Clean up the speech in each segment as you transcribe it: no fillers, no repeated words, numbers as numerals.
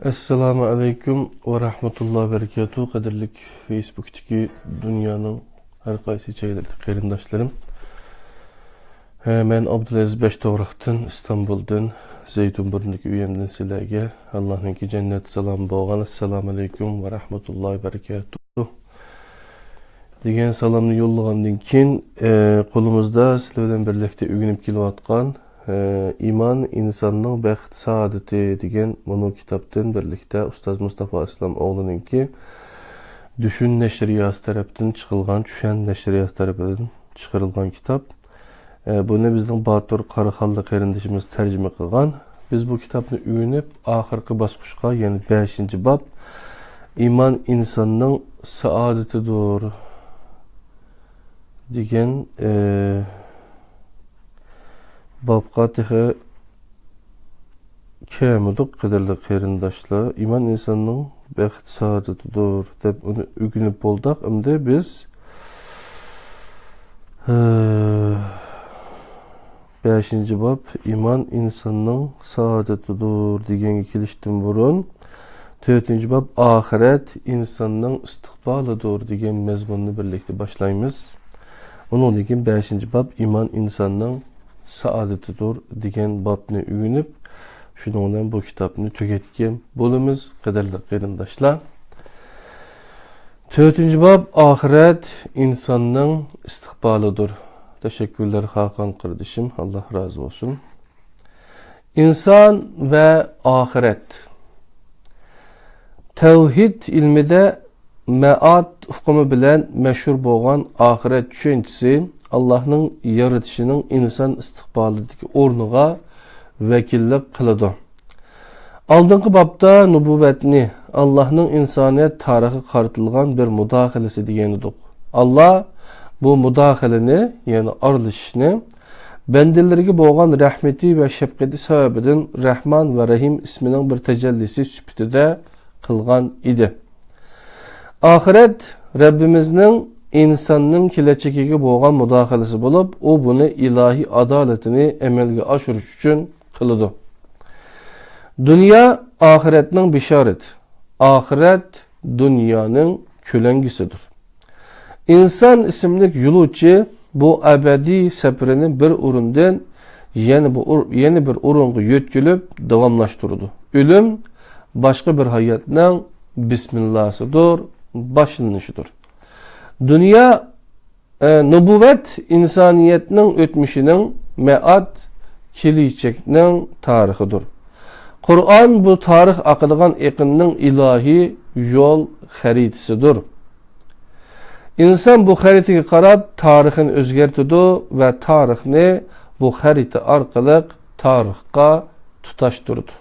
Assalamu alaikum wa rahmatullahi wa barakatuh. Qadirlik Facebook'taki dünyanın her qaysı çeyrəkli qarindaşlarım. Men Abdulaziz Beştovraqdan, İstanbul'dan, Zeytunburnu'ndaki üyemden sizlerge Allah'ın ki cennet salam boğan. Assalamu alaikum wa rahmatullahi wa barakatuh. Degen salamını yollağandan keyin kolumuzda sizlerden birlikte ügünüp kelayotgan İman insanның bəxt saadeti degen bunu kitaptan birlikte Ustaz Mustafa İslam oğlunun ki Düşün Neşriyatı tarafından çıkılgan, Düşen Neşriyatı tarafından çıkarılgan kitap. Bunu bizden Batur Qaraqallı qarindişimiz tercüme kılgan. Biz bu kitapını üyünüp ahırkı basqışqa, yani 5. bab İman insanның saadetidir degen babqa tehe kemuduk qadirli qarindaşlar. İman insanның bəxt saadetidir deb onu ügünüp boldak. Əmdə biz 5. bab İman insanның saadetidir degen kiliştin burun 4. bab ahiret insanның istiqbalıdır degen mezmununu birlikte başlayımız. Onun için 5. bab İman insanның saadetidir degen babını ügünüp şununla bu kitabını tüketken bolumuz qadirli qarindaşlar. 4. bab ahiret insanның istiqbalıdır. Teşekkürler Hakan kardeşim. Allah razı olsun. İnsan ve ahiret. Tevhid ilmide me'at hukmu bilen meşhur boğan ahiret düşüncesi Allah'ın yaratışının insan istiqbalıdaki ornuğa vekillik kılıdı. Aldığınki babda nübüvvetini Allah'ın insaniyet tarihi qartılgan bir müdahalesi diyenidik. Allah bu müdahaleni yani arılışını bendilerine boğan rahmeti ve şefkati sebebinin Rahman ve Rahim isminin bir tecellisi sübütüde kılgan idi. Ahiret Rabbimizin insanның kileçekiga boğan müdahalesi bulup, o bunu ilahi adaletini emelge aşırış için kılıdı. Dünya ahiretinin bişaret. Ahiret dünyanın kölengisidir. İnsan isimlik yolcu bu ebedi seferini bir urundan yeni bir urunga yötkülüp devamlaştırdı. Ölüm başka bir hayatның bismillahıdır, başlanışıdır. Dünya nübüvvet insaniyetinin ötmüşünün me'at kilicekinin tarihidir. Kur'an bu tarih akıdığan eqinnin ilahi yol haritisidir. İnsan bu haritaya qarab tarixini özgertidu ve tarixini bu harita arqalıq tarixqa tutaştırdı.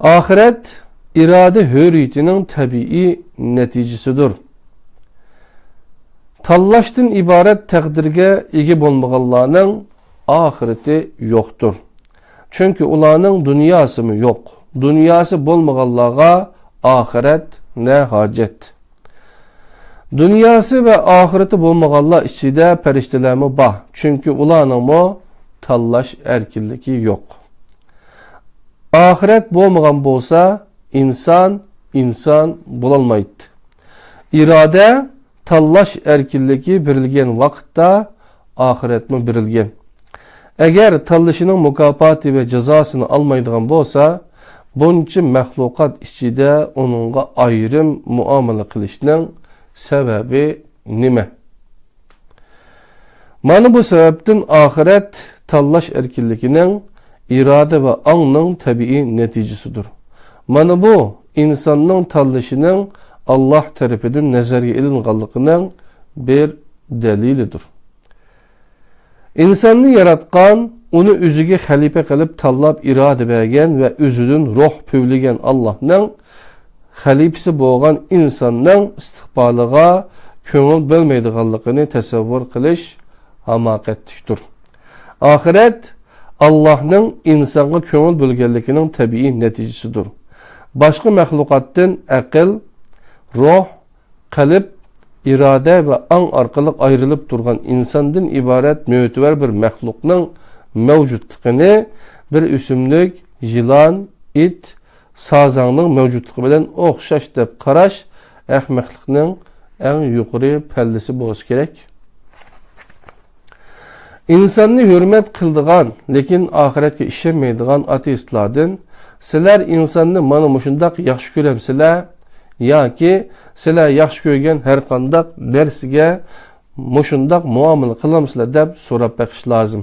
Ahiret irade hürriyetinin tabii neticesidir. Tallaşdan ibaret təqdirge egi bolmağanlarının ahireti yoktur. Çünkü ulanın dünyası mı yok. Dünyası bolmağanlığa ahiret ne hacet. Dünyası ve ahireti bolmağanlar içinde periştelerimi bah. Çünkü ulanın mı tallaş erkilliki yok. Ahiret bolmağan bolsa insan bulalmaydı. İrade tallaş erkilliki birilgen vakitte ahiret mi birilgen. Eğer tallışının mukafati ve cezasını almaydıgan bolsa, bunun için mahlukat içinde onunla ayrım muamele kılışının sebebi nime? Mana bu sebepten ahiret tallaş erkillikinin irade ve anның tabii neticesidir. Mana bu insanның tallaşının Allah tarafından nazarga ilinganligining bir delilidir. İnsanı yaratgan, onu özüge halife kılıp tallab irade bergen ve özünün ruh pövlegen Allah'ның halifesi boğan insanның istiqbalıga köngül bölmeydiganligini tasavvur qilish hamaketlikdir. Ahiret Allah'ның insanga köngül bölgenligining tabii neticesidir. Başka mahlukattan akıl, ruh, kalp, irade ve an arkalık ayrılıp durgan insandan ibaret müteber bir mahlukның mevcutluğunu bir üsümlük, yılan, it, sazangning mavjudligi bilan o'xshash deb qarash ahmoqlikning eng yuqori pallasi bo'lishi kerak. İnsonni hurmat qiladigan, lekin oxiratga ishonmaydigan ateistlardan sizlar insonni mana shundoq yaxshi ko'ramsizlar yoki sizlar yaxshi ko'rgan har qanday narsaga shundoq muomala qilamsizlar deb so'rab baqish lozim.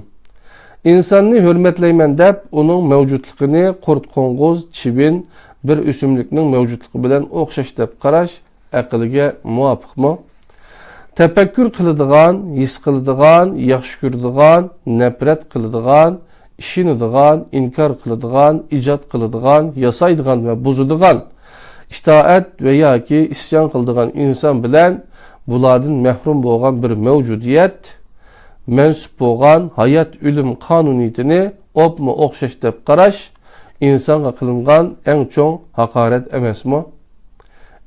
İnsonni hurmatlayman deb uning mavjudligini qurt qo'ng'iz, chivin bir o'simlikning mavjudligi bilan o'xshash deb qarash aqlga muvofiqmi? Tefekkür qiladigan, his qiladigan, yaxshi ko'radigan, nafrat qiladigan, ishonadigan, inkor qiladigan, ijod qiladigan, yasaydigan va buzadigan, itoat va yoki isyon qiladigan inson bilan bulardan mahrum bo'lgan bir mavjudiyat, mansub bo'lgan hayot o'lim qonuniyatini opma o'xshash deb qarash insonga qilingan eng cho'ng haqorat emasmi?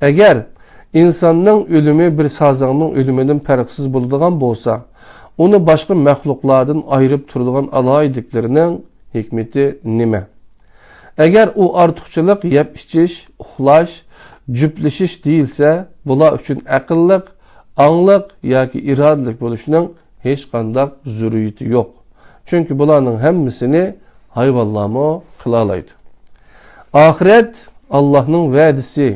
Agar insonning o'limi bir sazangning o'limidan farqsiz bo'ladigan bo'lsa, uni boshqa maxluqlardan ayirib turadigan alohidliklarining hikmati nima? Agar u ortiqchilik, yeb ichish, uxlash, juplashish deyilsa, bular uchun aqlliq, angliq yoki irodalik bo'lishning hech qanday zurriyati yo'q. Chunki bularning hammasini hayvonlarmi qila oladi. Oxirat Allohning va'dasi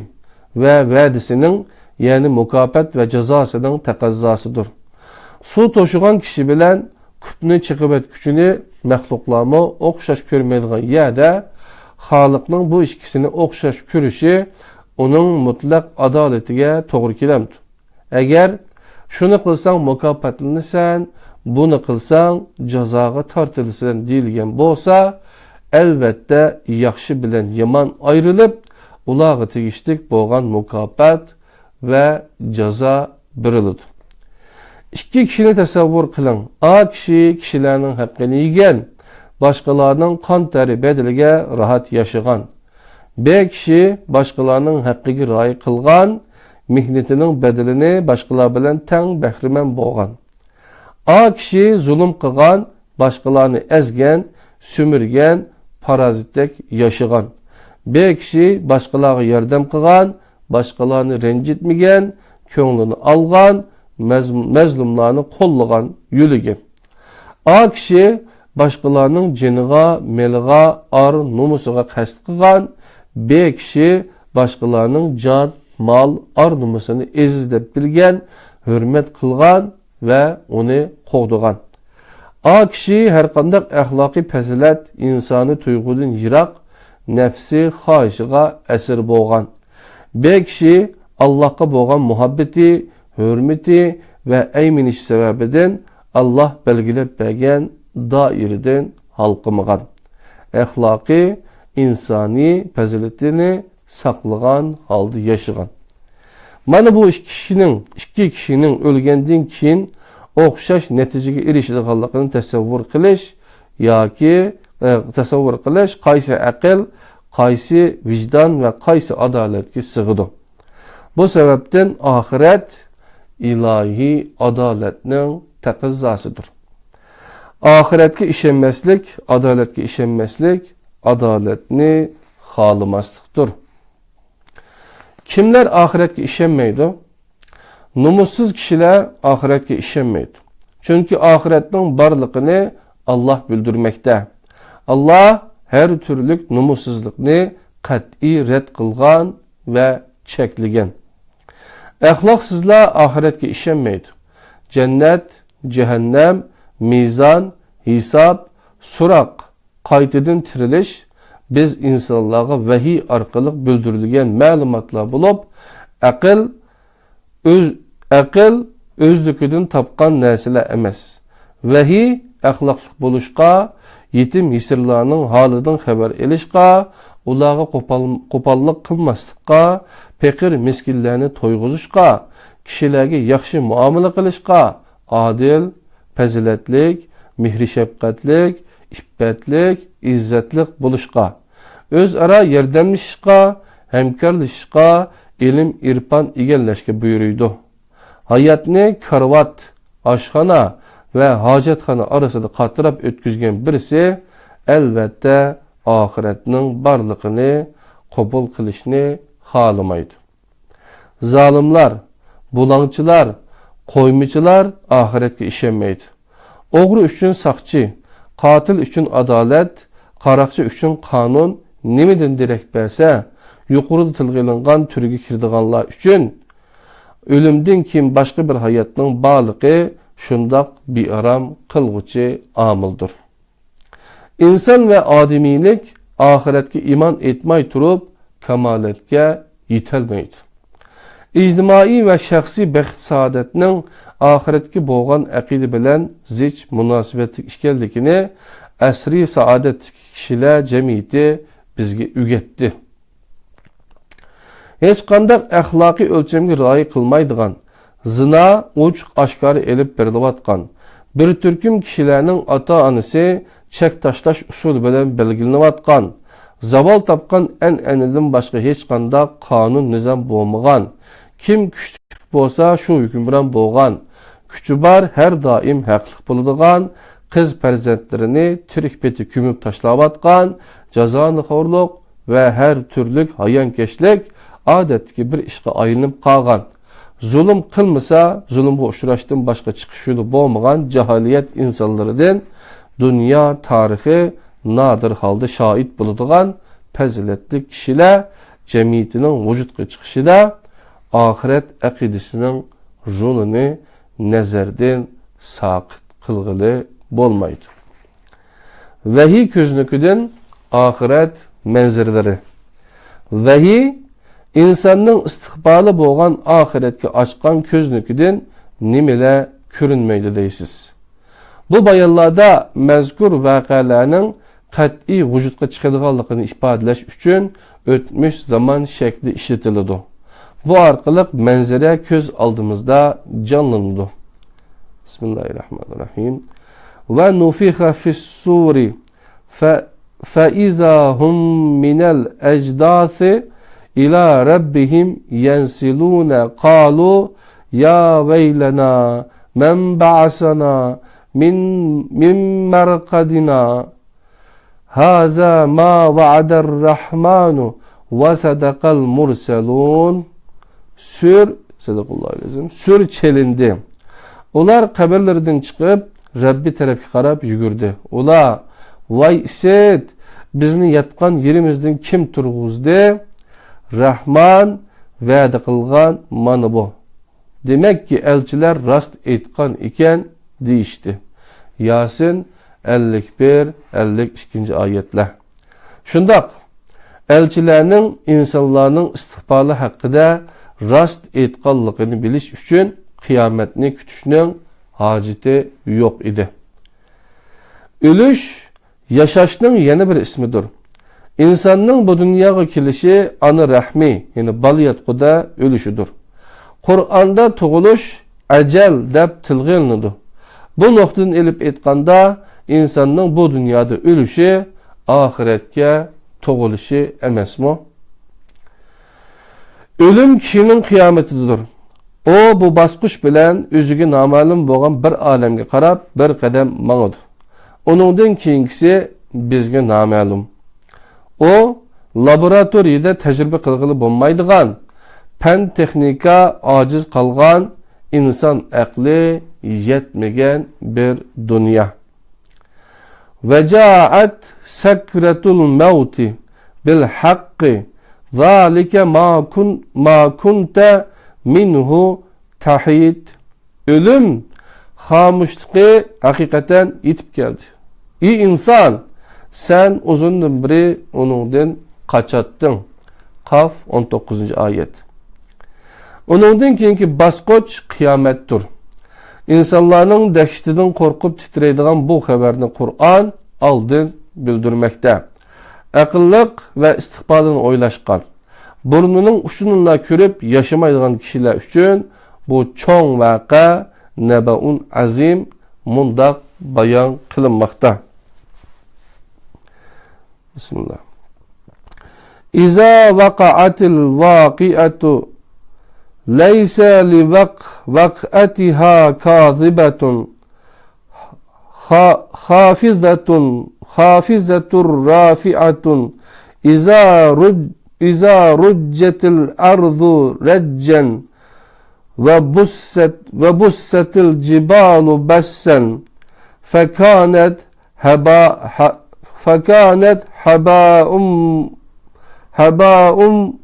ve vədisinin, yani mukafat ve cezasının taqazzasıdır. Su toşuğan kişi bilen küpünü çıkıp et gücünü məxluqlamı oxşaş görmeydiğin yerde Xalıqның bu ikisini oxşaş görüşü onun mutlaq adaletiga toğru kelemdir. Eğer şunu qılsan mukafatlanırsan, bunu qılsan cezaga tartılırsan deyilgen bolsa, elbette yaxşı bilen yaman ayrılıp ulağı tegişlik bo'lgan mukofot ve jazo beriladi. İki kishini tasavvur qiling. A kishi kishilarning haqqini yegan, boshqalarning qon teri bedeliga rahat yashagan. B kishi boshqalarning haqqiga rioya qilgan, mehnatining bedelini boshqalar bilan teng bahriman bo'lgan. A kishi zulm qilgan, boshqalarni ezgan, sömürgen, parazitdek yashagan. B kishi boshqalarga yordam qilgan, boshqalarni ranjitmagan, ko'nglini olgan, mazlumlarni qo'llagan, yo'ligan. A kishi boshqalarning jiniga, meliga, ar, nomusiga qasd qilgan, B kishi boshqalarning jon, mol, ar nomusini ezizlab bilgan, hurmat qilgan va uni qo'g'digan. A kishi har qanday axloqiy fazilat insoni tuyg'udan yiroq, nefsi xohishiga asir bo'lgan. B kishi Allohga bo'lgan muhabbati, hurmati va ayminish sababidan Alloh belgilab bergan doiradan halqımagan. Axloqiy, insoniy fazilatini saqlagan holda yashagan. Mana bu ikki kishining o'lgandan keyin o'xshash natijaga erishadiganligini tasavvur qilish yoki qaysi aql, qaysi vijdon va qaysi adolatga sig'idi. Bu sababdan oxirat ilohiy adolatning taqozzosidir. Oxiratga ishonmaslik, adolatga ishonmaslik, adolatni xohlamaslikdir. Kimlar oxiratga ishonmaydi? Numussiz kishilar oxiratga ishonmaydi. Chunki oxiratning borligini Alloh bildirmoqda. Allah her türlük numussuzlikni qat'iy rad qilgan ve cheklagan. Axloqsizlar oxiratga ishonmaydi. Cennet, cehennem, mizan, hisob, so'roq, qaytadan tirilish biz insonlarga vahiy orqali bildirilgan ma'lumotlar bo'lib, aql o'zligidan topgan narsalar emas. Vahiy axloqli bo'lishqa, yetim yesirlarning holidan xabar elishqa, ularga qo'pollik qilmaslikqa, faqir miskinlarni to'yg'izishqa, kishilarga yaxshi muomala qilishqa, adil, fazilatlik, mehri shafqatlik, iffatlik, izzatlik bo'lishqa, o'zaro yordamlashishqa, hamkorlashishqa, ilm, irfon egallashga buyuruydi. Hayotni karvat, oshxona ve hacetxana arasında qatirab ötküzgen birisi elbette ahiretinin barlığını qabul qilishni xohlamaydi. Zalimlar, bulangchilar, qo'ymichilar oxiratga ishonmaydi. O'g'ri uchun saqchi, qotil uchun adolat, qaroqchi uchun qonun nimadan derak bersa, yuqorida tilga ilingan turga kirdiganlar uchun o'limdan keyin boshqa bir hayotning borligi shundoq bearam qilg'uchi omildir. İnson va odamiylik oxiratga iymon etmay turib kamolatga yetolmaydi. İctimai va shaxsiy baxt saodatning oxiratga bo'lgan aqida bilan zich munosabatli ekanligini asriy saodat kishilar jamiyati bizga o'rgatdi. Hech qanday axloqiy o'lchamga rioya qilmaydigan, zina ochiq oshkora elib berilayotgan bir turkum kishilarning ota-onasi chek tashlash usuli bilan belgilanayotgan, zavol topgan an'anadan boshqa hech qanday qonun nizom bo'lmagan, kim kuchli bo'lsa shu hukm bilan bo'lgan, kuchi bor har doim haqliq bo'ladigan, qiz farzandlarini tirik peti ko'mib tashlayotgan, jazonixo'rlik va har turlik hayonkashlik odatdagi bir ishga aylanib qolgan. Zulm qilmasa, zulmga uchrashdan boshqa chiqish yo'li bo'lmagan jaholiyat insonlaridan dünya tarixi nadir holda shohid bo'ladigan fazilatli kishilar jamiyatining vujudga chiqishida oxirat aqidasining yo'lini nazardan saqit qilg'ili bo'lmaydi. Vahiy ko'znikidan oxirat manzaralari. Vahiy insonning istiqboli bo'lgan oxiratga ochgan ko'znikidan nimalar ko'rinmaydi deysiz. Bu bayonlarda mazkur voqealarning qat'iy vujudga chiqadiganligini ifodalash uchun o'tmish zaman shakli ishlatiladi. Bu orqali manzara ko'z oldimizda jonlanadi. Bismillahirrahmanirrahim. Va nufixa fis-suri fa iza hum minal ajdasi ila rabbihim yansiluna qalu ya veylana men ba'asana min marqadina haza ma va'adar rahmanu ve sadaqal mursalun. Sür çelindi. Ular kabirlerden çıkıp Rabbi tarafı qarab yugurdi. Ular vay iset bizni yatkan yerimizden kim turg'uzdi? Rahman va'da qilgan mana bu. Demek ki elçiler rast aytgan ekan deyishdi. Yasin 51-52 ayetler. Şundaq elçilerinin insanların istiqbali haqqida rast aytganligini bilish uchun qiyomatni kutishning hojati yo'q edi. O'lish yashashning yana bir ismidir. İnsanның bu dunyoga kelishi ana rahmi, ya'ni baliyatquda o'lishidir. Qur'onda tug'ilish ajal deb tilg'ilinadi. Bu nuqtadan elib aytganda insonning bu dunyoda o'lishi oxiratga tug'ilishi emasmi? Ölüm kishining qiyomatidir. O bu basqış bilan o'ziga noma'lum bo'lgan bir olamga qarab bir qadam mangadi. Uningdan keyingisi bizga noma'lum. O laboratoriyada tajriba qilg'ili bo'lmaydigan, fan texnika ojiz qolgan, inson aqli yetmagan bir dunyo. Vajaat sakratul mauti bil haqqi zalike ma kunta minhu tahid. Ölüm xamuşluğu hakikaten yetip geldi. İyi insan, sen uzundan biri onundan kaçattın. Kaf 19. ayet. Onundan keyinki basqoch qiyomatdir. İnsanların dehşetinden korkup titreydiğen bu haberini Kur'an aldın bildirmekte. Akıllık ve istiqbalını oylaşkan, burnunun uçununla körüp yaşamaydigan kişiler üçün bu çoğun vaka nebaun azim mundaq bayan kılınmakta. Bismillah. İza vakaatil vaqiatu leysa li vakatiha kazibetun hafizatur rafi'atun iza İza ruccetil ardu reccen ve bussetil cibalu bessen fekanet haba'um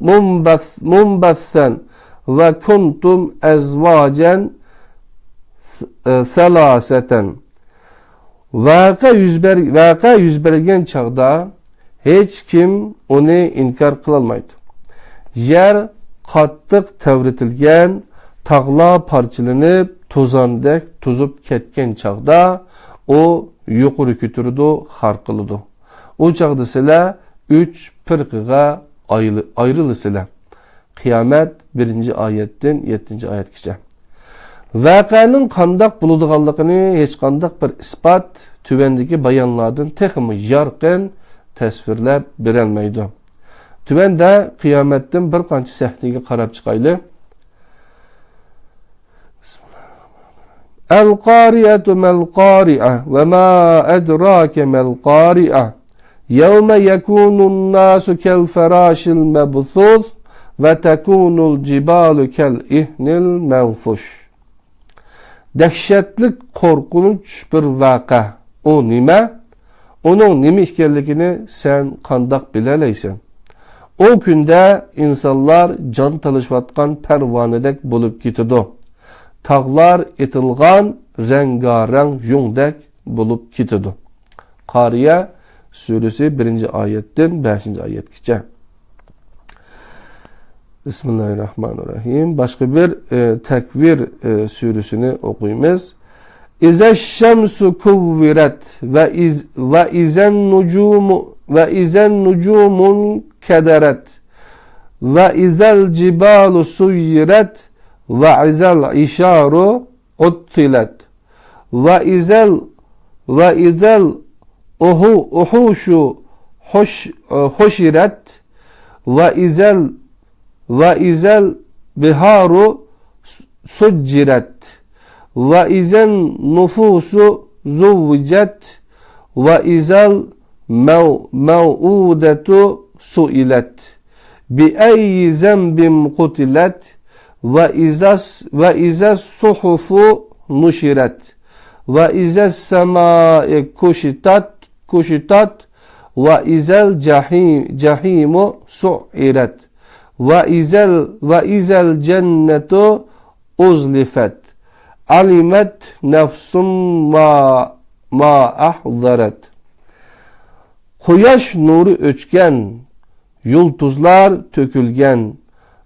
munbassen ve kuntum ezvacen selaseten. Vaka yüz bergen çağda hiç kim onu inkar kılmaydı. Yer kattık tevretilgen, tağla parçalanıp tozandek tuzup ketken çağda o yukarı kütürdü, harkılıdı. O çağda sile 3 pırkıga ayrılı sile. Kıyamet 1. ayetten 7. ayet geçe. Vakanın kandak buluduğanlıqını hiç kandak bir ispat tüvendeki bayanlardan tekimi yarqın təsvirləb berelmeydi. Tüvende kıyametten bir qancha sahnege qarab çıqaylı. El-qari'atu mel-qari'a ve ma edrake mel-qari'a yevme yekunun nasu kel-ferâşil mebthûz ve tekunul cibalu kel-ihnil menfuş. Dehşetlik korkunç bir vaka. O nime? Onun nime işkerlikini sen kandak bileleysen. O günde insanlar can talışvatkan pervanedek bulup gitidu. Tağlar etilgan rengareng yungdek bulup gitidu. Kariye suresi 1. ayetten 5. ayet geçe. Bismillahirrahmanirrahim. Başka bir tekvir suresini okuyumuz. İzeşşemsu kuvviret ve izen nucumun kederet ve izel cibalu suyiret ve izel işaru uttilet ve izel uhuşu hoşiret ve izel biharu succiret ve izen nufusu zuvcet ve izel mev'udetu suilet bi eyyi zembim kutilet ve izes suhufu nuşiret ve izes semai kuşitat ve izel cahimu su'iret ve izel cennetu uzlifet alimet nefsum ma ahzaret. Quyosh nuru o'chgan, yulduzlar tökülgen,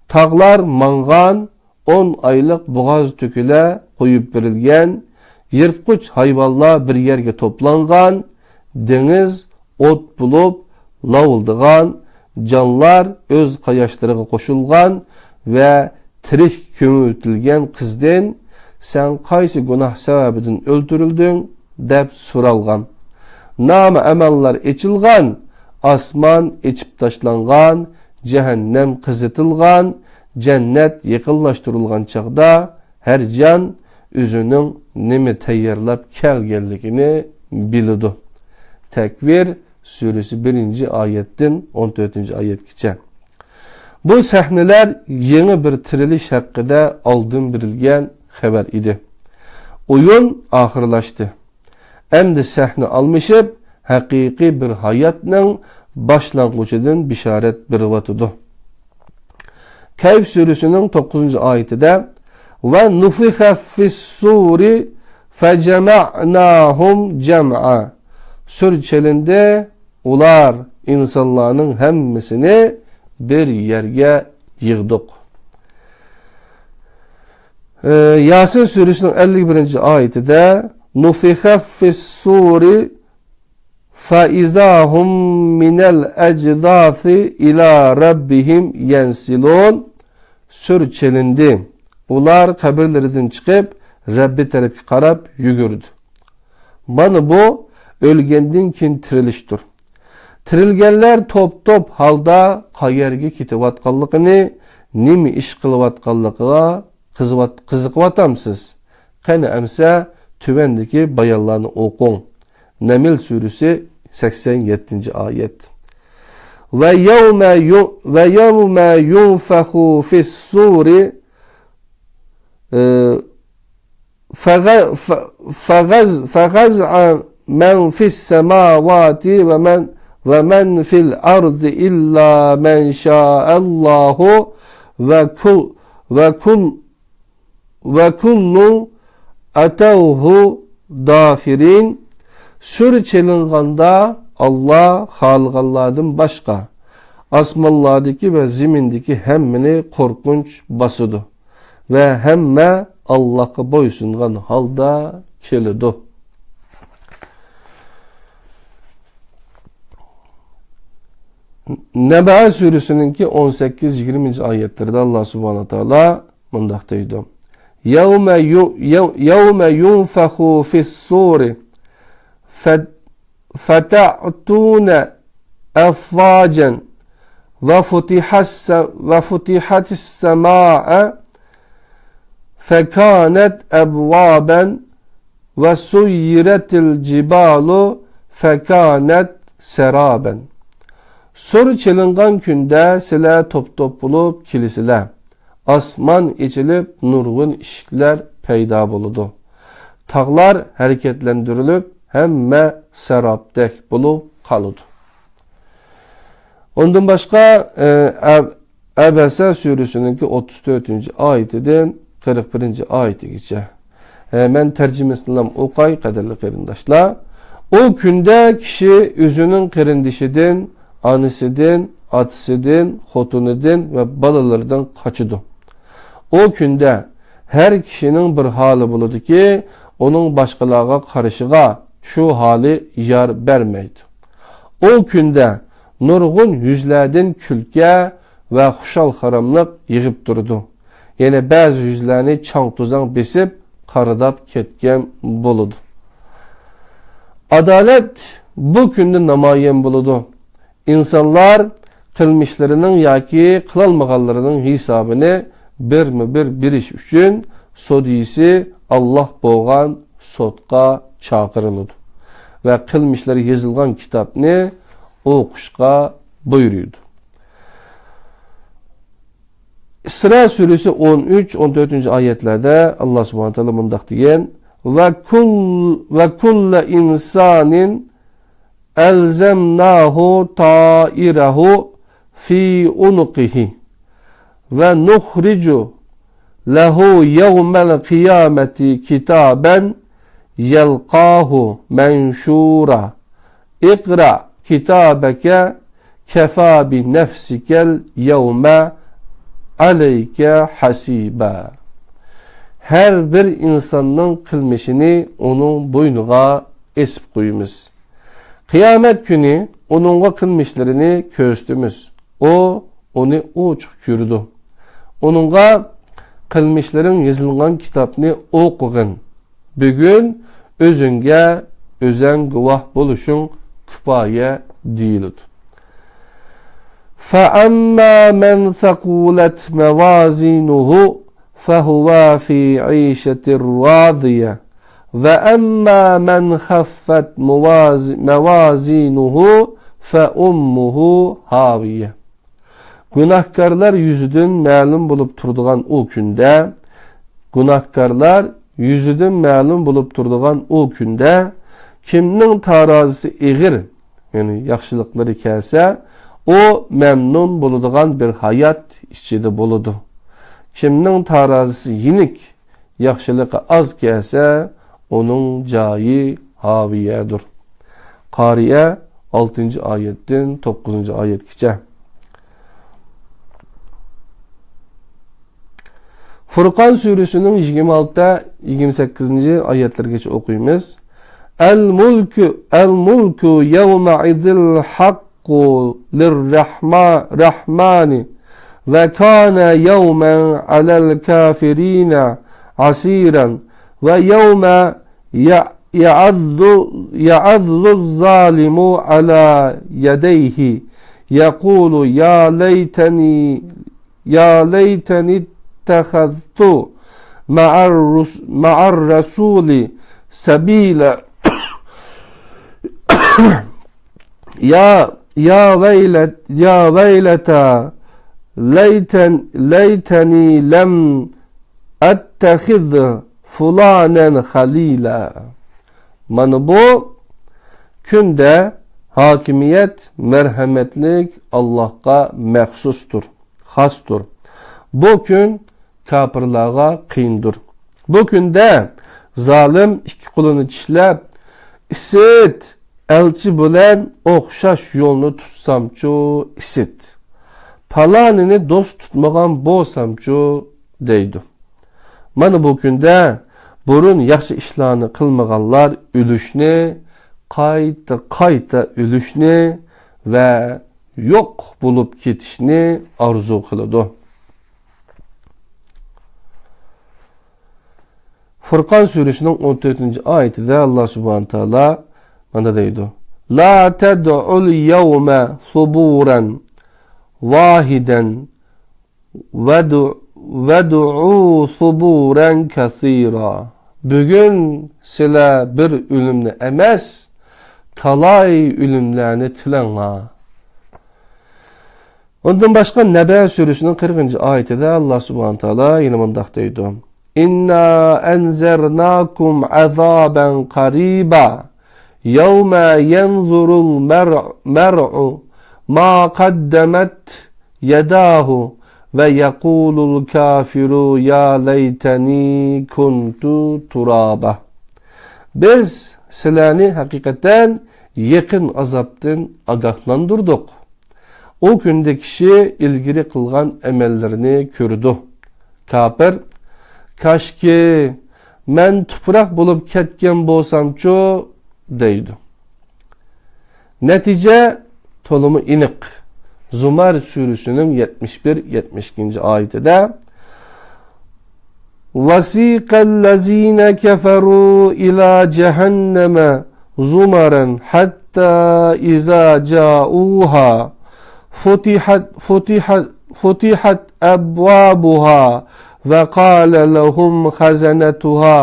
tağlar mangan, 10 aylık boğaz töküle koyup berilgen, yırtqıç hayvanlar bir yerge toplangan, deniz ot bulup lavıldıgan, canlar öz qayaşlarına koşulgan ve tirik kömürtülgen kızden sen qaysi günah sebebidin öldürüldün dep soralgan. Nama amallar içilgan, asman içip taşlangan, cehennem kızıtılgan, cennet yıkıllaştırılgan çağda her can üzünün nemi teyyarlap kelgenligini bilidu. Tekvir suresi 1. ayetten 14. ayet geçen. Bu sahneler yeni bir tiriliş hakkında aldığım birilgen haber idi. Oyun ahırlaştı. Hem de sahne almışıp hakiki bir hayatның başlangıcıdan bişaret birivatıdı. Keyf suresinin 9. ayetinde ve nufiha fis-suri fecema'nahum cem'a. Sürçelinde ular insanların hemmisini bir yerge yığdık. Yasin suresinin 51. ayetinde nufiha fis-suri فَاِذَاهُمْ مِنَ الْاَجْدَاثِ اِلَى رَبِّهِمْ يَنْسِلُونَ. Sürçelindi. Ular kabirlerinden çıkıp Rabbi tarafı karab yugurdu. Bana bu ölgenden kin tiriliştir. Tirilgenler top halda qayerge kitivatqanlıqını, nimi iş qılıvatqanlıqıga kızıqvatamsız. Qani emse tüvendeki bayallarını okun. Neml suresi 87. ayet. yevme yunfehu fis-suri fagaz'a men fis-semavati ve men fil ardı illa men şa'allahu ve kullu atavhu dahirin. Sür çelinganda Allah halgallardan başka asmanlardaki ve zimindeki hemmini korkunç basıdı ve hemme Allah'a boysungan halda kelidu. Neba suresinin 18-20. ayetlerde Allah subhanahu teala mundaktaydı. Yevme yunfehu fis-suri feta'tune efvacen ve futihatis sema'e fekanet ebvaben ve suyyiretil cibalu fekanet seraben. Soru çelingan günde sile top bulup kilisile. Asman içilip nurgun işikler peyda buludu. Tağlar hareketlendirilip hemme serapdek bulup kalıdı. Ondan başka Ebese suresinin 34. ayetinden 41. ayeti geçe. Ben tercümesini okay kaderli kerindaşlar. O günde kişi üzünün kırındışıdın, anısıdın, atısıdın, xotunudun ve balalardan kaçıdı. O günde her kişinin bir hali buludu ki onun başkalarına karışığa şu hali yar vermeydi. O günde nurgun yüzlerden külke ve huşal haramlık yığıp durdu. Yine bazı yüzlerini çan tuzan besip karıdap ketken buludu. Adalet bu günde namayen buludu. İnsanlar kılmışlarının yaki kılalmağallarının hesabını bir iş üçün sodisi Allah boğan sotqa çağırılıdı. Ve kılmışları yazılgan kitapını oquşqa buyuruyordu. İsra suresi 13-14. ayetlerde Allah subhanahu teala mundak diyen ve kulle insanin elzemnahu ta'irehu fi unuqihi ve nuhricu lehu yevmel kıyameti kitaben yelqahu menşura ikra kitabeke kefa bi nefsikel yevme aleyke hasiba. Her bir insanın kılmışını onun boynuğa esip koyumuz. Kıyamet günü onunla kılmışlarını köstümüz. O onu uçuk kürdü. Onunla kılmışların yazılgan kitapını okuğun. Bugün özünge özen guvah buluşun küpaye değildir. فَأَمَّا مَنْ ثَقُولَتْ مَوَازِينُهُ فَهُوَ فِي عِيشَةٍ رَاضِيَةٍ وَأَمَّا مَنْ خَفَّتْ مَوَازِينُهُ فَأُمُّهُ هَاوِيَةٌ. Günahkarlar yüzüdün məlum bulup turduğan o günde, kimnin tarazisi eğir, yani yaxşılıkları kelse, o memnun buluduğan bir hayat içinde buludu. Kimnin tarazisi yinik, yaxşılığı az kelse, onun cayı haviyedir. Kariye 6. ayetten 9. ayet geçe. Furqan suresinin 26-28. ayetleri geç okuyumuz. El-mulku yevme izil hakku lirrahmani ve kâne yevmen alel kafirine asiren ve yevme ya'azzu zalimu ala yedeyhi yekulu ya leyteni ittehaztu ma'ar rasuli sabila. ya veyleta leyteni lem ettehiz fulanen halila. Mana bu günde hakimiyet, merhametlik Allah'a məxsustur, xastur. Bu gün kapırlığa qiyindir. Bu günde zalim iki kulunu çişlep, isit, elçi bilen oxşaş yolunu tutsamçu isit. Palanini dost tutmagan bolsamçu deydi. Mana bu günde burun yaxşı işlerini kılmaganlar ülüşni, qayta ülüşni ve yok bulup ketişni arzu kılıdı. Furqan suresinin 14. ayetinde Allah subhanahu taala mana deydi. La ted'ul yevme suburan vahiden vedu'u suburan kasira. Bugün sile bir ölümni emes, talay ölümlerini tilenla. Ondan başka Nebe suresinin 40. ayetinde Allah subhanahu taala yine mındak deydi. İnna enzernakum azaben qariba yevme yenzurul mer'u ma qaddemet yedahu ve yekulul kafiru ya leyteni kuntu turaba. Biz silani hakikaten yakın azaptan agahlandırdık. O günde kişi ilgili kılgan emellerini kördü. Kafir, kaşki men tuprak bulup ketken bolsamçu deydi. Netice tolumu inik. Zumar suresinin 71-72. ayetinde وَسِيقَ كَفَرُوا إِلَى جَهَنَّمَ زُمَرًا حَتَّى إِذَا جَاءُوهَا فُتِحَتْ أَبْوَابُهَا وَقَالَ لَهُمْ خَزَنَتُهَا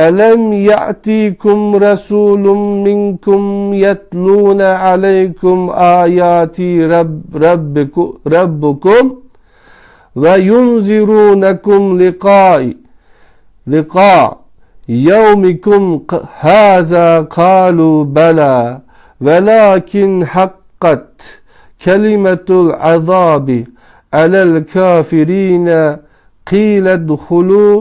أَلَمْ يَأْتِكُمْ رَسُولٌ مِّنْكُمْ يَتْلُونَ عَلَيْكُمْ آيَاتِ رَبِّكُمْ وَيُنْذِرُونَكُمْ لِقَاءَ يَوْمِكُمْ هَذَا قَالُوا بَلَى وَلَكِنْ حَقَّتْ كَلِمَةُ الْعَذَابِ عَلَى الْكَافِرِينَ قِيلَ ادْخُلُوا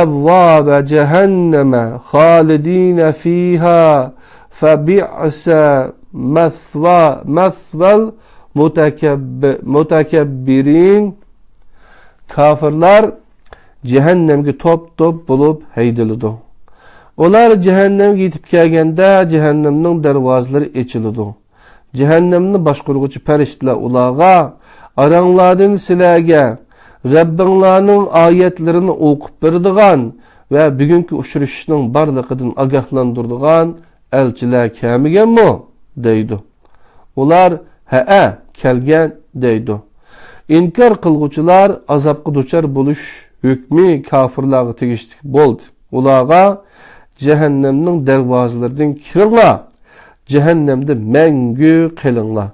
أَبْوَابَ جَهَنَّمَ خَالِدِينَ فِيهَا فَبِئْسَ مَثْوَى الْمُتَكَبِّرِينَ. Kafirler cehennemge top bulup heydilidu. Olar cehennemge yetip kelgende cehennemning darvozalari echilidi. Cehennemni boshqurguvchi farishtalar ularga aranglardan sizlarga Rabbinglarning oyatlarini o'qib beradigan va bugungi uchrashishning barligidan ogohlantiradigan elchilar kelmaganmi deydi. Ular ha kelgan deydi. İnkar qilguvchilar azobga duchor bo'lish hukmi kafirlarga tegishli bo'ldi. Ularga cehennemning darvozalaridan kiringlar, cehennemde mangu qilinglar.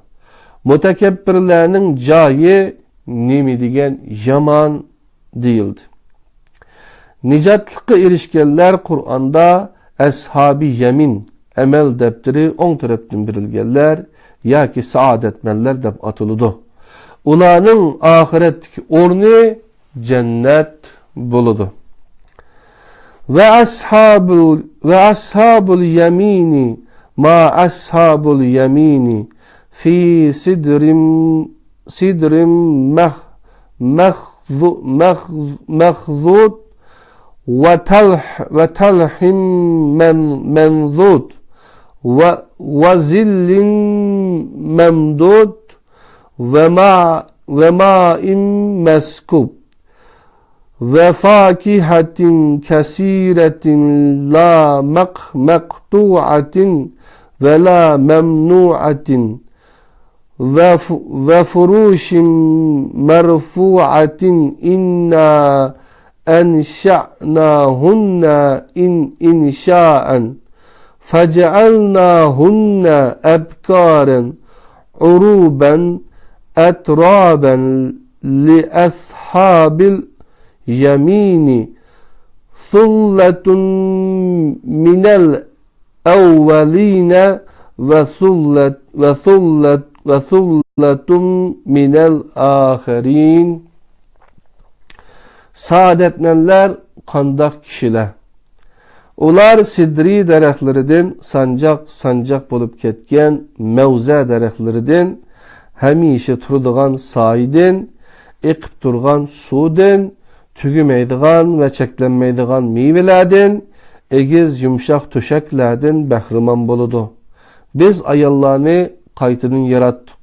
Mutakabbirlarning joyi nemi degan yaman deyildi. Nijatlikka erishganlar Qur'onda ashabi yamin amel defteri o'ng tarafdan berilganlar yoki saodatmanlar deb atiladi. Ularning oxiratdagi o'rni jannat bo'ladi. Ve ashabul yamini ma ashabul yamini fi sidrim mahzud ve talhim manzud ve zillin memdud ve ma'in meskub ve fakihatin kesiretin la maqtu'atin ve la memnu'atin ve furuşin merfu'atin inna enşa'nahunna inşa'an fece'alnahunna ebkaren uruben etraben li ashabil yemini sulletun minel evveline ve sulletun minel ahirin. Saadetmenler kandak kişiler. Ular sidri daraxtlaridan sancak bolup ketken mevze daraxtlaridan hemişe turadigan soydan, eqib turgan suvdan, tügümeydigan ve çeklenmeydigan meyvelerden, egiz yumşak töşeklerden bahriman boludu. Biz ayollarni qaytadan yarattık.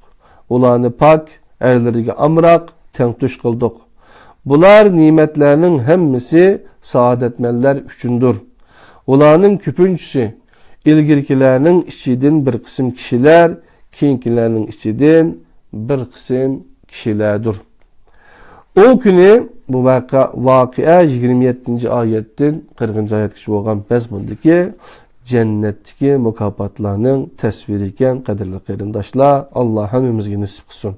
Ularni pak, erleriga amraq, tengtuş kıldık. Bular nimetlerinin hemmisi saadetmenler üçündür. Ularning köpünçüsü ilgirkilerinin içinden bir kısım kişiler, keyinkilerinin içinden bir kısım kişilerdir. O günü bu vakıa 27. ayetten 40. ayetki olan mezmundaki cennetteki mükafatlarının tasviri iken kadirli qeyrindaşlar Allah hamimizge nasip kılsın.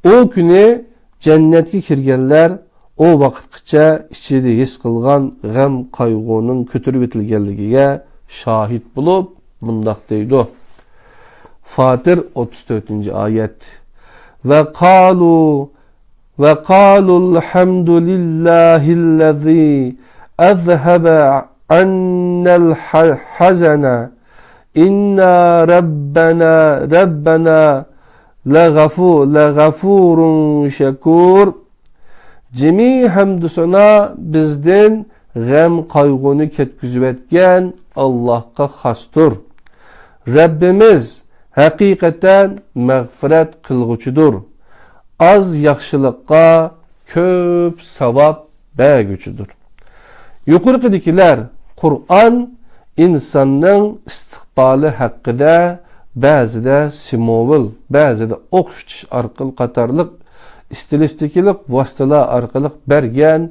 O günü cennetke kirgenler o vaqtgacha içide his qilgan g'am qayg'uning ko'tarib etilganligiga shahid bo'lib mundaq deydi. Fatir 34. ayet. Ve qalu alhamdulillahillazi azhaba annal hazana inna rabbana lagafurun şekur. Cemi hamdü sana bizden gam qayg'uni ketkizib etgan Allah'a xastur. Rabbimiz hakikaten mağfiret kılgıçıdır. Az yaxşılıqqa köp savab bergüçüdür. Yuqorqidagilar Kur'an insanның istiqbali haqqida ba'zida simovil, ba'zida o'xshatish orqali qatorliq stilistikalik vositalar orqali bergan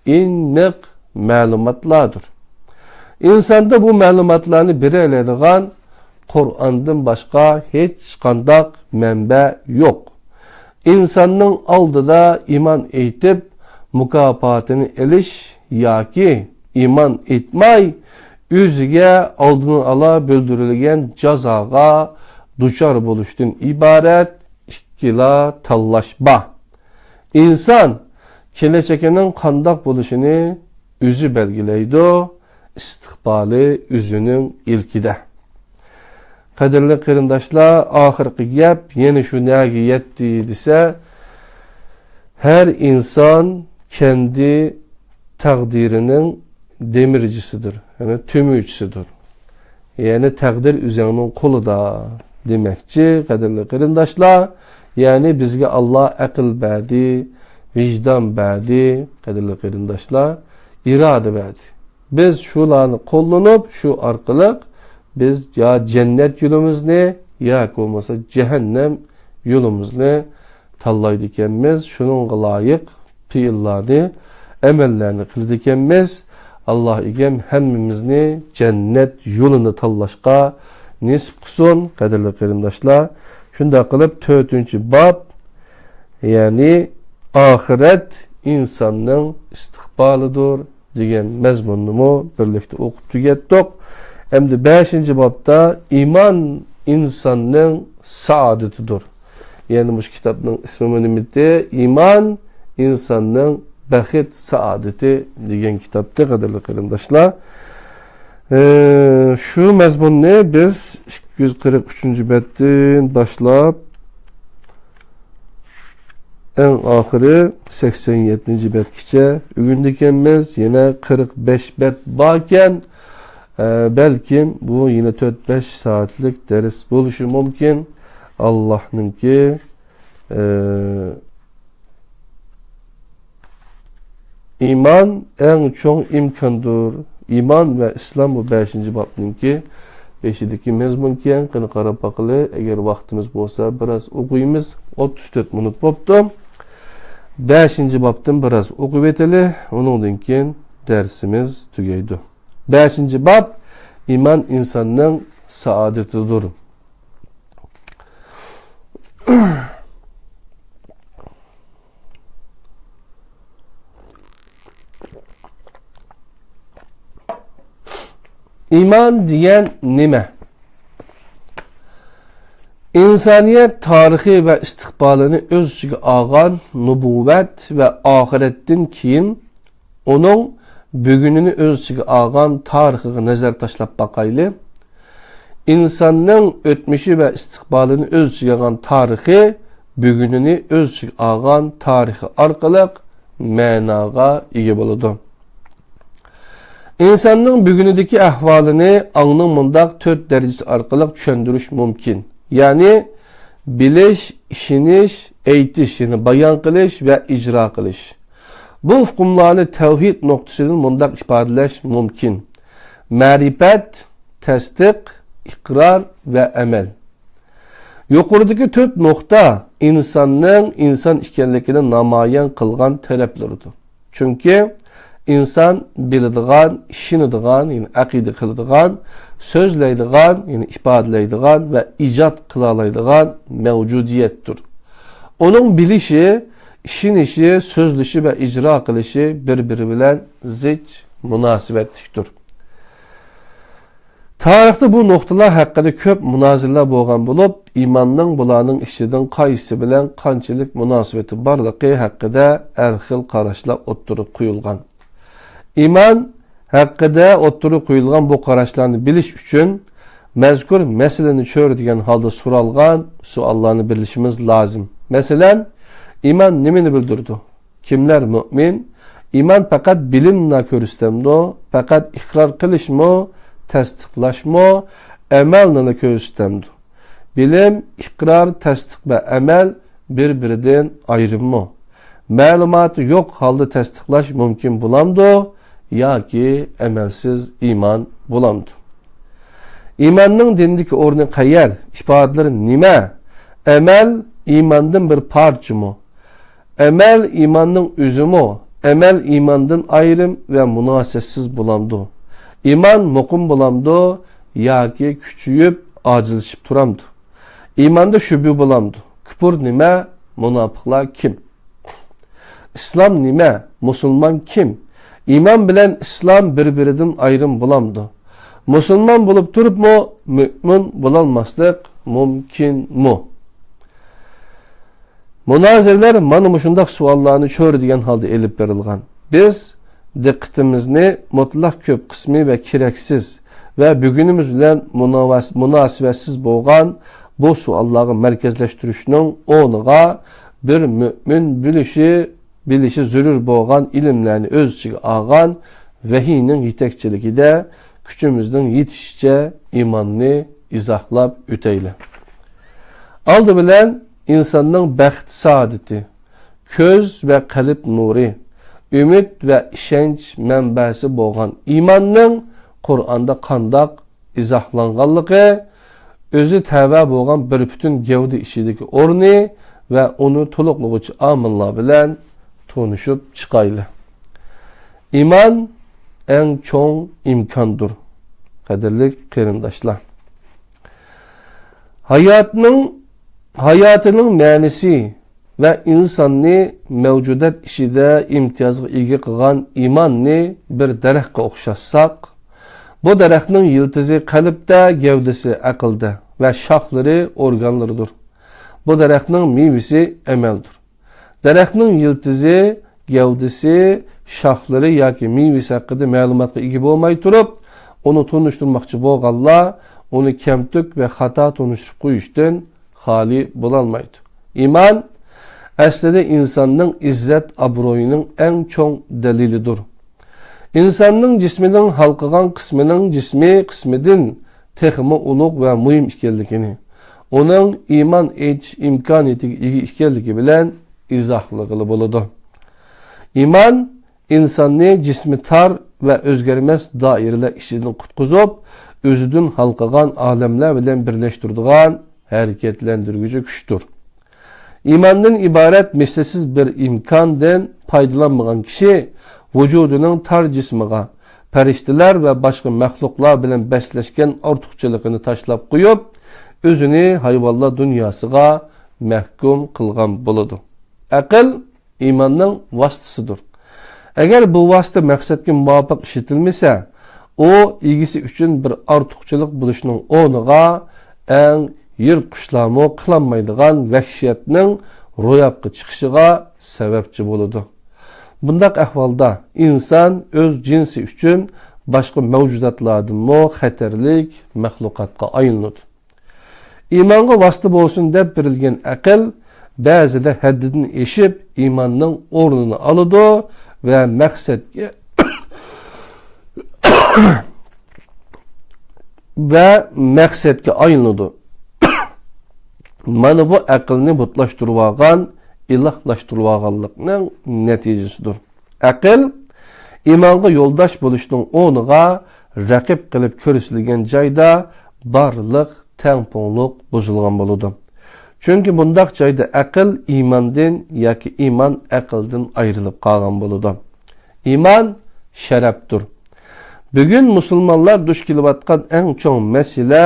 aniq ma'lumotlardir. İnsanda bu ma'lumotlarni bera oladigan Kur'an'dan başka hiç qandaq manba yok. İnsanның aldida iman etip mukafatını eliş yoki iman etmay özüge aldını ala böldürülgen cazaga duçar buluştun ibaret ikkila tallaşba. İnsan keleçekinin qandaq buluşunu özü belgileydi, istiqbali özünün ilkide. Kadirli qeyrindaşlar, ahirki gap yeni şu nege yetti dese, her insan kendi takdirinin demircisidir. Yani tümücüsüdür. Yani takdir üzerinin kulu da demekçi kadirli qeyrindaşlar. Yani bizge Allah akıl berdi, vicdan berdi kadirli qeyrindaşlar, irade berdi. Biz şularını kollanıp şu arkalık biz ya cennet yolumuzni ya olmasa cehennem yolumuzni tallaydı ikenmiz. Şunun layık fiillarni, emellerini kıldı ikenmiz. Allah igem hemmimizni cennet yolunu tallaşqa nisip kılsın kadirli qeyrindaşlar. Şunda kılıp 4. bab yani ahiret insanın istiqbalıdır degan mezmununu birlikte okup tügettik. Hem de 5. babda iman insanın saadetidir. Yani bu kitabın ismi mühimdi. İman insanın baxit saadeti degan kitapta kadarlı qeyrindaşlar. Şu mezmunni biz 243. betden başlap en ahiri 87. betkiçe ügündikemiz yine 45 bet bakken belki bu yine 4-5 saatlik ders buluşu mümkün. Allah'ın ki iman en çok imkandır. İman ve İslam bu 5. babının ki 5'deki mezmunken qani qarab baqılı. Eğer vaktimiz bolsa biraz okuyumuz. 34 minut boptu. 5. babdan biraz okuyup eteli. Onundan keyin dersimiz tugaydı. 5. bab iman insanın saadetidir. İman degan nima? İnsaniyet tarihi ve istiqbalini öz içine algan nubuvvet ve ahirettin keyin onun bugününü öz içine algan tarihiga nazar tashlab bakaylı. İnsanın ötmüşü ve istiqbalini öz içine algan tarihi bugününü öz içine algan tarihi arkalık managa ega boludu. İnsanın bugünüdeki ahvalini anın mundaq 4 derecesi arkalık düşündürüş mümkün. Yani biliş, işiniş, eytiş, yani bayan kılış ve icra kılış. Bu hukumlarını tevhid noktasının mundaq ifadeleş mümkün. Marifet, tasdik, ikrar ve emel. Yukarıdaki 4 nokta insanın insan işkenlikini namayan kılgan talepleridir. Çünkü insan bildiğin, işinidiğin, yani akide kıldiğin, sözleydiğin, yani ifadaleydiğin ve icat kılalaydiğin mevcudiyettir. Onun bilişi, işinişi, sözlüşü ve icra kılışı birbiri bilen zıç münasibetliktir. Tarixte bu noktalar hakkında köp münazirler bolgan bulup, imanның bulanın işçiden qaysı bilen qançılık münasibeti barlıqı hakkında erxil qaraşlar otturup kuyulgan. İman hakkında otturup kuyulgan bu qaraşlarını biliş üçün mezkur meseleni çöğredigen halde suralgan suallarını bilişimiz lazım. Mesela iman nimeni bildirdi? Kimler mümin? İman fakat bilimle körüstemdi, fakat ikrar kılış mı, tasdiklaş mı, emelini körüstemdi. Bilim, ikrar, tasdik ve emel birbirinden ayrım mı? Malumatı yok halde tasdiklaş mümkün bulamdı, ya ki emelsiz iman bulamdı. İmanның dindeki ornu qayar, ifadeleri nime? Emel imandan bir parça mı? Emel imanның özü mü? Emel imandan ayrım ve münasesiz bulamdı. İman muqim bulamdı, ya ki küçüyüp acizleşip turamdı. İmanda şübhe bulamdı. Küfür nime? Münafıklar kim? İslam nime? Musulman kim? İman bilen İslam birbirinden ayrım bulamdı. Musulman bulup durup mu, mümin bulanmaslık mümkün mu? Münazirler mana muşundaq suallarını çöğredigen halde elip verilgan. Biz dikkatimizni mutlak köp kısmı ve kireksiz ve bugünümüz bilen münasibetsiz bolgan bu sualları merkezleştirişinin onuğa bir mümin bilişi zürür bolgan ilimlerini öz içine algan vehiyinin yetekçiligi de küçümüzün yetişçe imanını izahlap üteyle. Aldı bilen insanın bəxt saadeti, köz ve kalip nuri, ümit ve işenç mənbəsi bolgan imanның Kur'an'da qandaq izahlanğanlığı, özü təvə bolgan bir bütün gevdi işideki orni ve onu toluqluğucu amınla bilen tonuşup çıkaylı. İman en çoğun imkandır. Kadirli kerindaşlar. Hayatının mənisi ve insanını mevcudet işide imtiyazı ilgi kılan imanını bir derehke okşatsak, bu derehnin yıldızı kalpte, gevdesi akılda ve şahları organlarıdır. Bu derehnin meyvesi emeldir. Derehnin yıldızı, gevdesi, şahları ya ki meyvesi hakkında malumatı ilgi olmayı turup, onu tonuşturmakçı bolğanlar, onu kemtük ve hata tonuşturup koyuştan hali bulanmaydı. İman, aslında insanın izzet abroyunun en çok delilidir. İnsanın cisminin halkıgan kısmının cismi kısmidin tekimi uluq ve mühim işkellikini, onun iman etiş imkaniyeti işkelliği bilen izahlılığı buludu. İman, insanı cismi tar ve özgermez dairele işini kutkuzup, özüdün halkıgan alemler bilen birleştirdiğin hareketlendirici güçtür. İmandan ibaret mislesiz bir imkandan faydalanmayan kişi vücudunun tar cismiga, periştiler ve başka məxluqlar bilen besleşken ortuqçılığını taşlap koyup, özünü hayvallar dünyasıga mahkum qilgan bo'ladi. Aql iymonning vositasidir. Agar bu vosita maqsadga muvofiq ishlatilmasa, o egisi uchun bir ortiqchilik bo'lishning o'rniga eng yirtqichlarni qilolmaydigan vahshiyatning ro'yobga chiqishiga sababchi bo'ladi. Bundaq ahvolda inson o'z jinsi uchun boshqa mavjudotlardan xatarlik maxluqotga aylanadi. Iymonga vosita bo'lsin deb berilgan aql ba'zida haddidan eshib iymonning o'rnini oladi va maqsadga aylanadi. Mana bu aqlni butlashtirib olgan, ilohlashtirib olganlikning natijasidir. Aql iymonga yo'ldosh bo'lishning o'rniga raqib qilib ko'rsatilgan joyda barliq tengpunglik buzilgan bo'ladi. Chunki bundaq joyda aql iymondan yoki iymon aqldan ayrilib qolgan bo'ladi. Iymon sharafdir. Bugun musulmonlar duch kelayotgan eng chong masala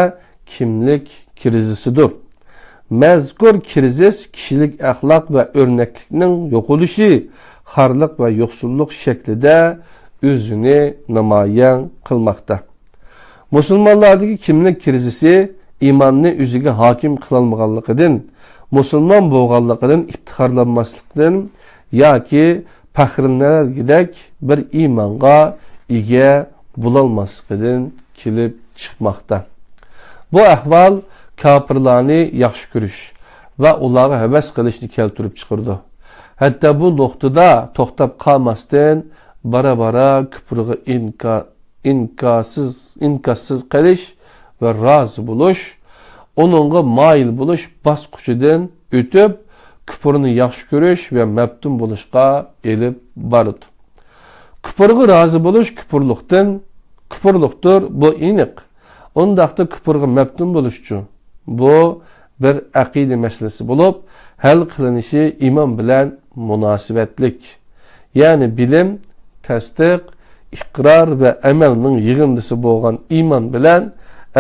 kimlik krizisidir. Mazkur krizis kishilik axloq va o'rnaklikning yo'qolishi, xarliq va yo'qsullik shaklida o'zini namoyon qilmoqda. Musulmonlardagi kimlik krizisi iymonni o'ziga hokim qilolmaganligidan, musulmon bo'lganligidan iftixorlanmaslikdan yoki faxrlanargidek bir iymonga ega bo'lolmasligidan kelib chiqmoqda. Bu ahvol kafirlarni yaxshi ko'rish va ularga havas qilishni keltirib chiqardi. Hatto bu nuqtada to'xtab qolmasdan bara-bara kufrga inkassiz qilish va rozi bo'lish, onunga moyil bo'lish bosqichidan o'tib, kufrni yaxshi ko'rish va maftun bo'lishga elib boradi. Kufrga rozi bo'lish kufrlikdir, bu aniq. Ondaqda kufrga maftun bo'lish uchun bu bir aqida masalasi bo'lib, hal qilinishi iymon bilan munosabatlik. Ya'ni bilim, tasdiq, iqror va amalning yig'indisi bo'lgan iymon bilan,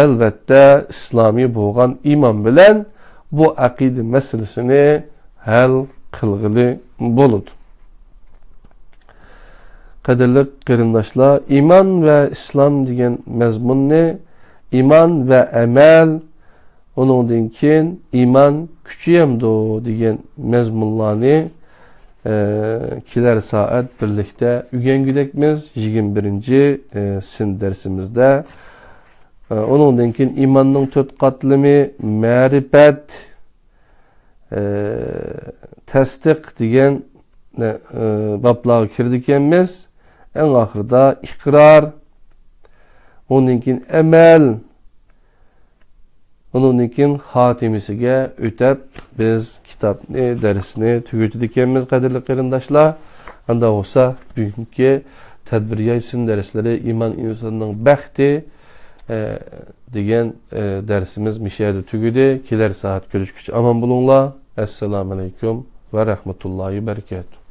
albatta islomiy bo'lgan iymon bilan bu aqida masalasini hal qilg'ili bo'ladi. Qadrli qarindoshlar, iymon va islom degan mazmunni iymon va amal, onundan keyin iymon kuchiyamdi degan mazmunlarni kelar soat birlikda o'rgangudekmiz 21-sin darsimizda. Onundan keyin iymonning 4 qatlami ma'rifat, tasdiq degan bablarga kirdik ekanmiz. Eng oxirida iqror, ondan keyin amal, ondan keyin xotimasiga o'tib biz kitobni, darsni tugatdik ekanmiz, qadrli qarindoshlar. Anda bo'lsa, bugungi tadbiriysin darslari iymon insonning baxti degan darsimiz mishada tugadi. Kelar soat ko'rishguncha omon bo'linglar. Assalomu alaykum va rahmatullohi barakatuh.